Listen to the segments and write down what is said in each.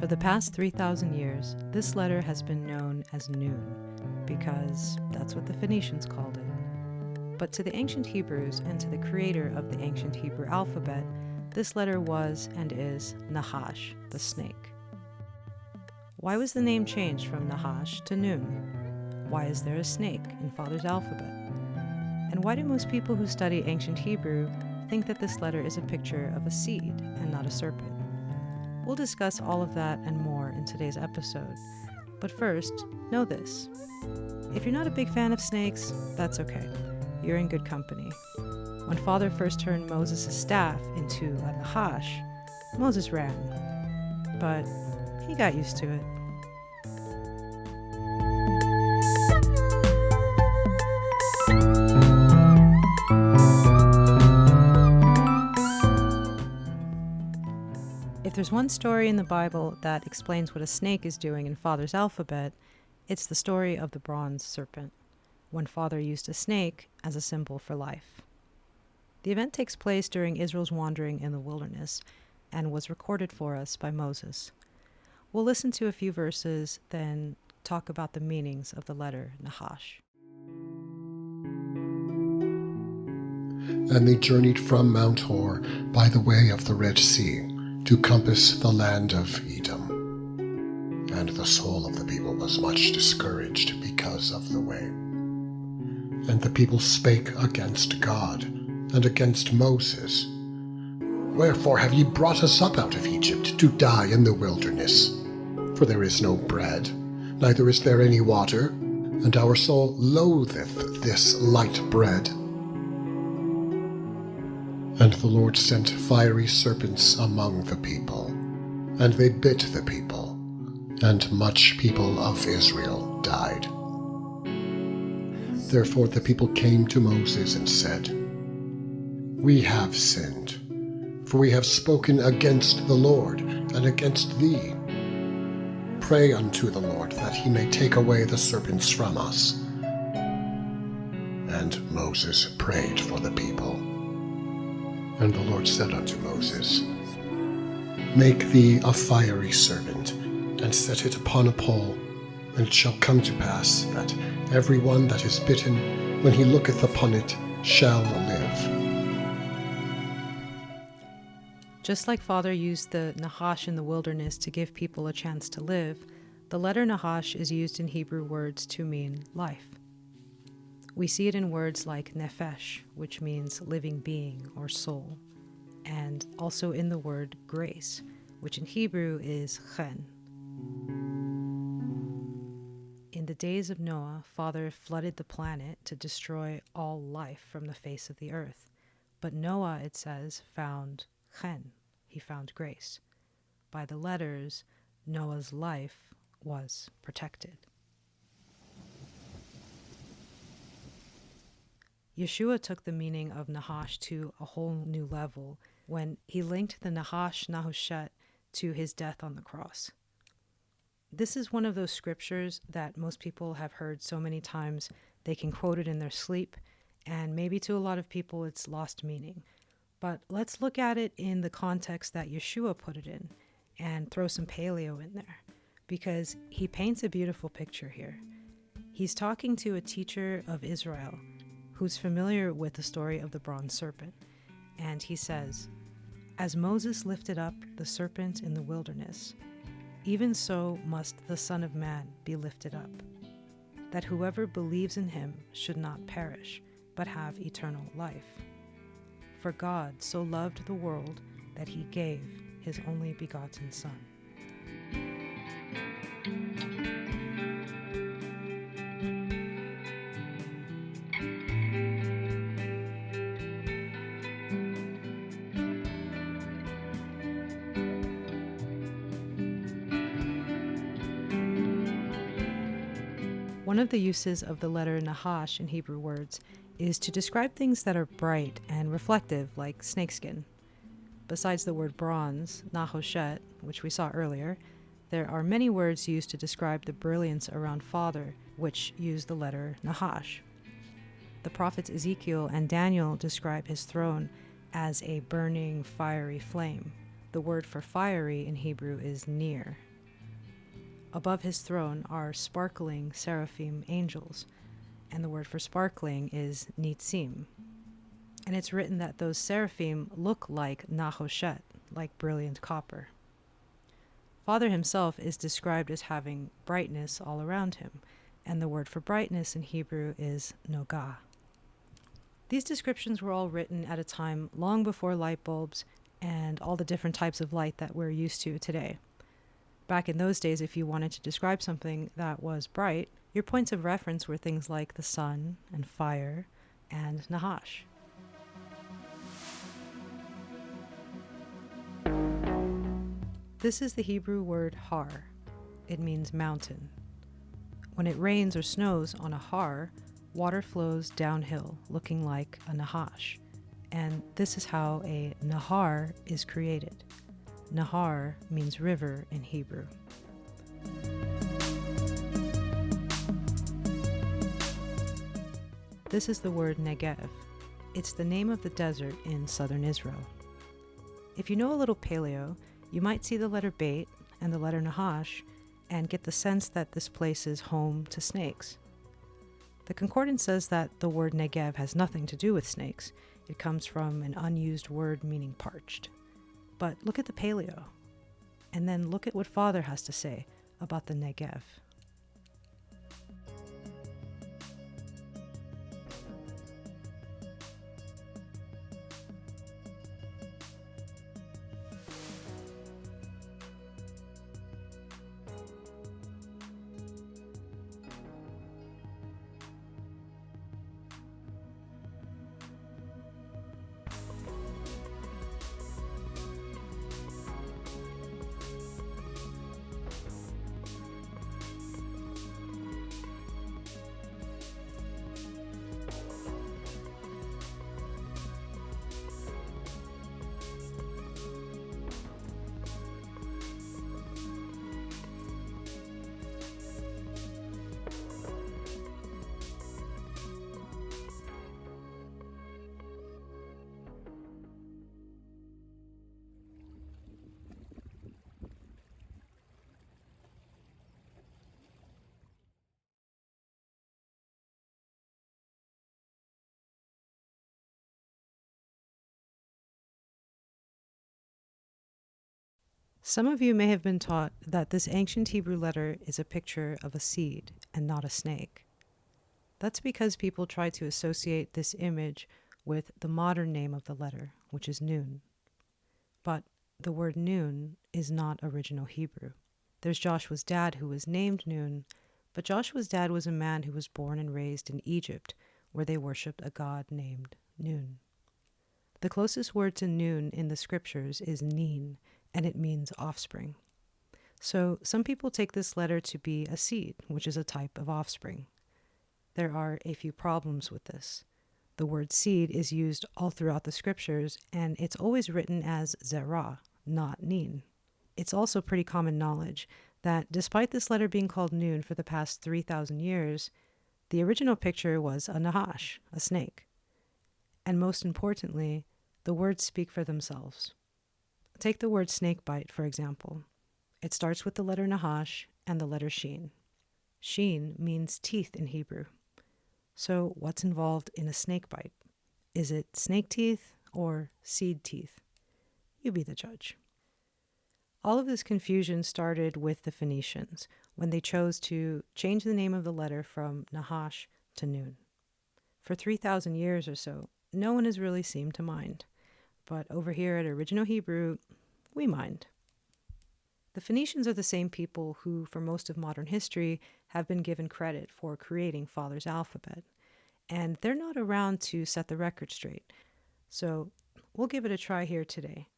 For the past 3,000 years, this letter has been known as Nun, because that's what the Phoenicians called it. But to the ancient Hebrews and to the creator of the ancient Hebrew alphabet, this letter was and is Nachash, the snake. Why was the name changed from Nachash to Nun? Why is there a snake in Father's alphabet? And why do most people who study ancient Hebrew think that this letter is a picture of a seed and not a serpent? We'll discuss all of that and more in today's episode. But first, know this. If you're not a big fan of snakes, that's okay. You're in good company. When Father first turned Moses' staff into a Nachash, Moses ran. But he got used to it. If there's one story in the Bible that explains what a snake is doing in Father's alphabet, it's the story of the Bronze Serpent, when Father used a snake as a symbol for life. The event takes place during Israel's wandering in the wilderness and was recorded for us by Moses. We'll listen to a few verses, then talk about the meanings of the letter Nachash. And they journeyed from Mount Hor by the way of the Red Sea to compass the land of Edom. And the soul of the people was much discouraged because of the way. And the people spake against God and against Moses. Wherefore have ye brought us up out of Egypt to die in the wilderness? For there is no bread, neither is there any water, and our soul loatheth this light bread. And the Lord sent fiery serpents among the people, and they bit the people, and much people of Israel died. Therefore the people came to Moses and said, We have sinned, for we have spoken against the Lord and against thee. Pray unto the Lord that he may take away the serpents from us. And Moses prayed for the people. And the Lord said unto Moses, Make thee a fiery serpent, and set it upon a pole, and it shall come to pass that every one that is bitten, when he looketh upon it, shall live. Just like Father used the Nachash in the wilderness to give people a chance to live, the letter Nachash is used in Hebrew words to mean life. We see it in words like nefesh, which means living being or soul, and also in the word grace, which in Hebrew is chen. In the days of Noah, Father flooded the planet to destroy all life from the face of the earth. But Noah, it says, found chen. He found grace. By the letters, Noah's life was protected. YASHUA took the meaning of Nachash to a whole new level when he linked the Nachash Nahushet to his death on the cross. This is one of those scriptures that most people have heard so many times they can quote it in their sleep, and maybe to a lot of people it's lost meaning. But let's look at it in the context that YASHUA put it in and throw some Paleo in there, because he paints a beautiful picture here. He's talking to a teacher of Israel who's familiar with the story of the Bronze Serpent, and he says, As Moses lifted up the serpent in the wilderness, even so must the Son of Man be lifted up, that whoever believes in him should not perish, but have eternal life. For God so loved the world that he gave his only begotten Son. One of the uses of the letter Nachash in Hebrew words is to describe things that are bright and reflective, like snakeskin. Besides the word bronze, Nahoshet, which we saw earlier, there are many words used to describe the brilliance around Father, which use the letter Nachash. The prophets Ezekiel and Daniel describe his throne as a burning, fiery flame. The word for fiery in Hebrew is nir, Above his throne are sparkling seraphim angels, and the word for sparkling is nitzim. And it's written that those seraphim look like nahoshet, like brilliant copper. Father himself is described as having brightness all around him, and the word for brightness in Hebrew is nogah. These descriptions were all written at a time long before light bulbs and all the different types of light that we're used to today. Back in those days, if you wanted to describe something that was bright, your points of reference were things like the sun and fire and Nachash. This is the Hebrew word har. It means mountain. When it rains or snows on a har, water flows downhill, looking like a Nachash. And this is how a nahar is created. Nahar means river in Hebrew. This is the word Negev. It's the name of the desert in southern Israel. If you know a little Paleo, you might see the letter Beit and the letter Nachash and get the sense that this place is home to snakes. The concordance says that the word Negev has nothing to do with snakes. It comes from an unused word meaning parched. But look at the Paleo, and then look at what Father has to say about the Negev. Some of you may have been taught that this ancient Hebrew letter is a picture of a seed and not a snake. That's because people try to associate this image with the modern name of the letter, which is Nun. But the word Nun is not original Hebrew. There's Joshua's dad who was named Nun, but Joshua's dad was a man who was born and raised in Egypt, where they worshipped a god named Nun. The closest word to Nun in the scriptures is Nin, and it means offspring. So some people take this letter to be a seed, which is a type of offspring. There are a few problems with this. The word seed is used all throughout the scriptures, and it's always written as zerah, not nin. It's also pretty common knowledge that despite this letter being called Nun for the past 3,000 years, the original picture was a Nachash, a snake. And most importantly, the words speak for themselves. Take the word snakebite, for example. It starts with the letter Nachash and the letter Shin. Shin means teeth in Hebrew. So what's involved in a snakebite? Is it snake teeth or seed teeth? You be the judge. All of this confusion started with the Phoenicians when they chose to change the name of the letter from Nachash to Nun. For 3,000 years or so, no one has really seemed to mind. But over here at Original Hebrew, we mind. The Phoenicians are the same people who, for most of modern history, have been given credit for creating Father's alphabet. And they're not around to set the record straight. So we'll give it a try here today.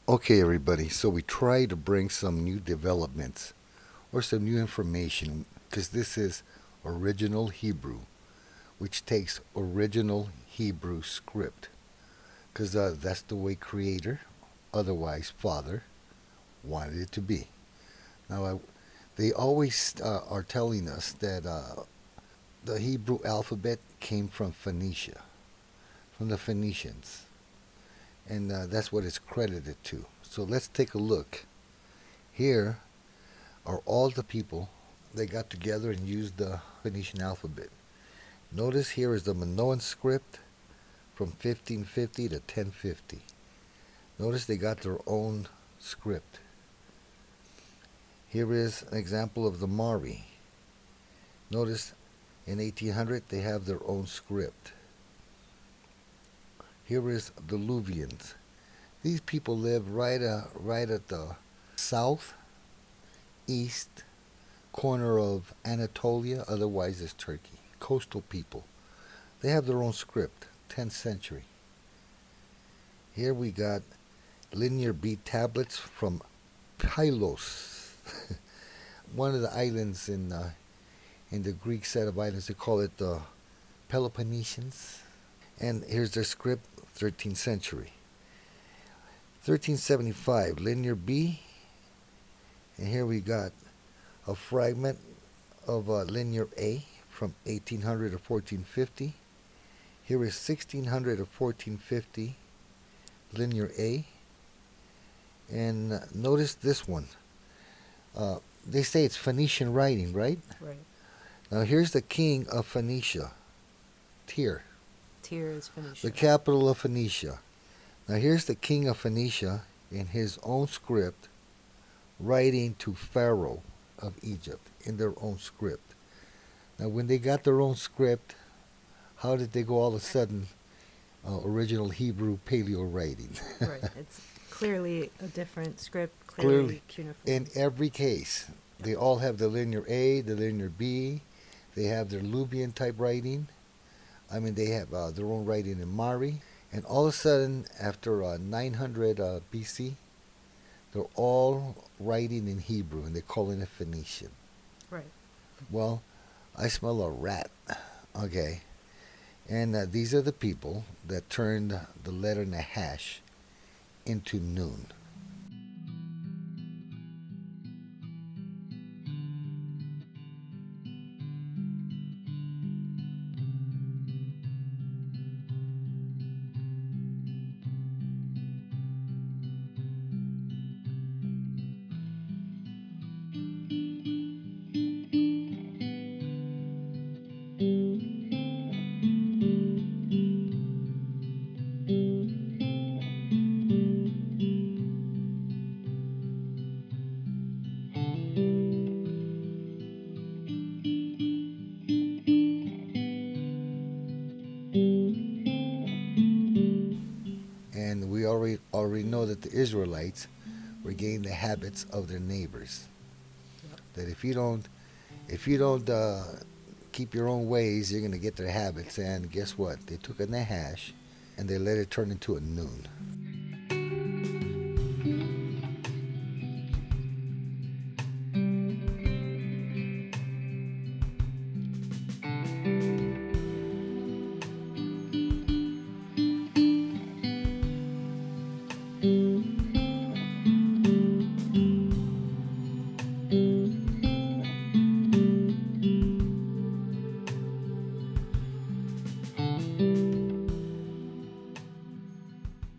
Okay, everybody, so we try to bring some new developments or some new information because this is original Hebrew, which takes original Hebrew script. because that's the way Creator, otherwise Father, wanted it to be. Now, they always are telling us that the Hebrew alphabet came from Phoenicia, from the Phoenicians, and that's what it's credited to. So let's take a look. Here are all the people that got together and used the Phoenician alphabet. Notice here is the Minoan script from 1550 to 1050. Notice they got their own script. Here is an example of the Mari. Notice in 1800 they have their own script. Here is the Luvians. These people live right at the south, east corner of Anatolia, otherwise it's Turkey. Coastal people. They have their own script, 10th century. Here we got linear bead tablets from Pylos, one of the islands in the Greek set of islands. They call it the Peloponnesians. And here's their script, 13th century. 1375, linear B. And here we got a fragment of linear A from 1800 to 1450. Here is 1600 to 1450, linear A. And notice this one. They say it's Phoenician writing, right? Right. Now here's the king of Phoenicia, Tyre. Tyre is Phoenicia. The capital of Phoenicia. Now here's the king of Phoenicia in his own script, writing to Pharaoh of Egypt in their own script. Now when they got their own script, how did they go all of a sudden original Hebrew Paleo writing? Right. It's clearly a different script, clearly cuneiform. In every case, they all have the linear A, the linear B. They have their Luwian type writing. I mean, they have their own writing in Mari. And all of a sudden, after 900 BC, they're all writing in Hebrew, and they're calling it Phoenician. Right. Well, I smell a rat. Okay. And these are the people that turned the letter Nachash into Nun. And we already know that the Israelites were getting the habits of their neighbors. Yep. That if you don't keep your own ways, you're going to get their habits. And guess what? They took a Nachash and they let it turn into a Nun.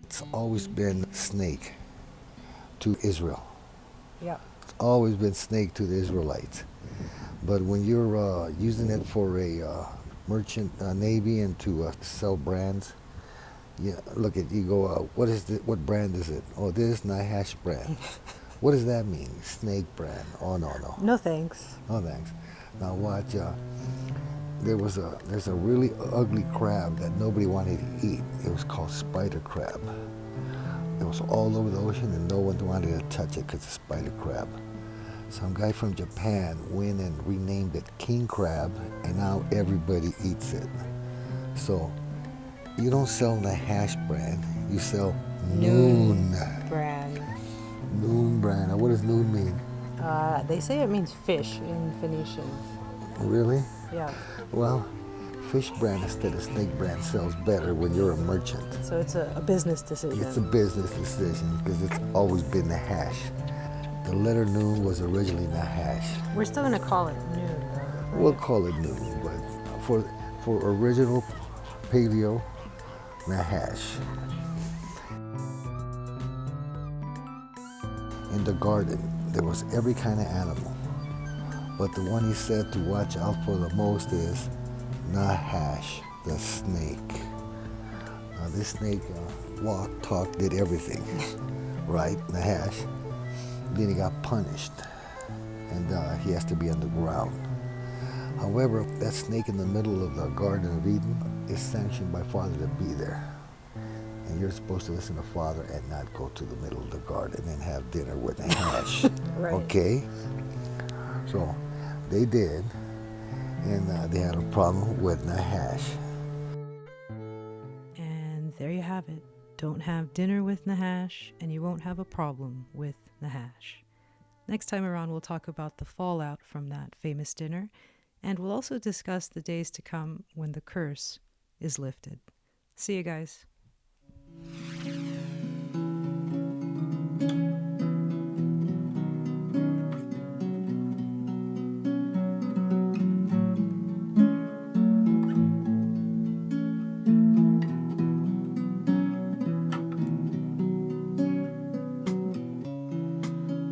It's always been snake to Israel. Yeah. It's always been snake to the Israelites. But when you're using it for a merchant navy and to sell brands, yeah, look at you go. What brand is it? Oh, this Nachash brand. What does that mean? Snake brand? Oh no. No thanks. No thanks. Now watch. There's a really ugly crab that nobody wanted to eat. It was called spider crab. It was all over the ocean and no one wanted to touch it because it's spider crab. Some guy from Japan went and renamed it king crab, and now everybody eats it. So you don't sell Nachash brand, you sell Nun brand. Nun brand. Now what does Nun mean? They say it means fish in Phoenician. Really? Yeah. Well, fish brand instead of snake brand sells better when you're a merchant. So it's a business decision. It's a business decision because it's always been Nachash. The letter Nun was originally Nachash. We're still going to call it noon, though, right? We'll call it Nun, but for original Paleo, Nachash. In the garden, there was every kind of animal, but the one he said to watch out for the most is Nachash, the snake. Now this snake walked, talked, did everything, right? Nachash. Then he got punished, and he has to be on the ground. However, that snake in the middle of the Garden of Eden is sanctioned by Father to be there. And you're supposed to listen to Father and not go to the middle of the garden and have dinner with Nachash. Right. Okay? So they did, and they had a problem with Nachash. And there you have it. Don't have dinner with Nachash, and you won't have a problem with Nachash. Next time around, we'll talk about the fallout from that famous dinner, and we'll also discuss the days to come when the curse is lifted. See you guys.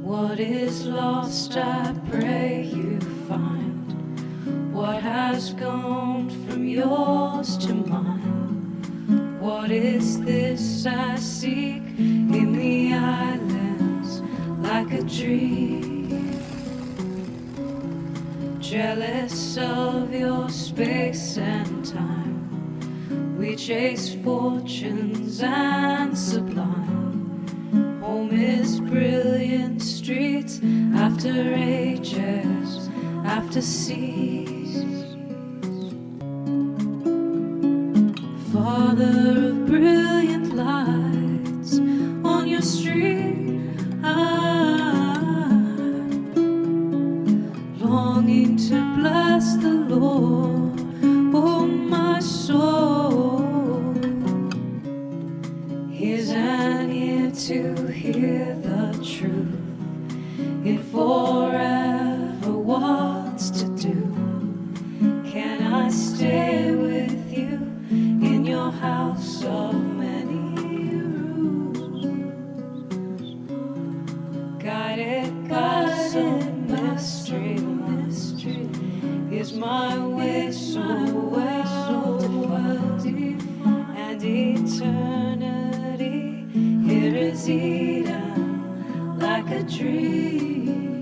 What is lost, I pray you find. What has gone from yours to mine? What is this I seek in the islands like a dream? Jealous of your space and time, we chase fortunes and sublime. Home is brilliant streets after ages, after seas. Father of brilliant lights on your street, I'm longing to bless the Lord, oh my soul. Here's an ear to hear the truth. It forever wants to do. Can I stay with you in your house of many rooms? Guided by some mystery, is my way so well defined, and eternity here is Eden like a dream.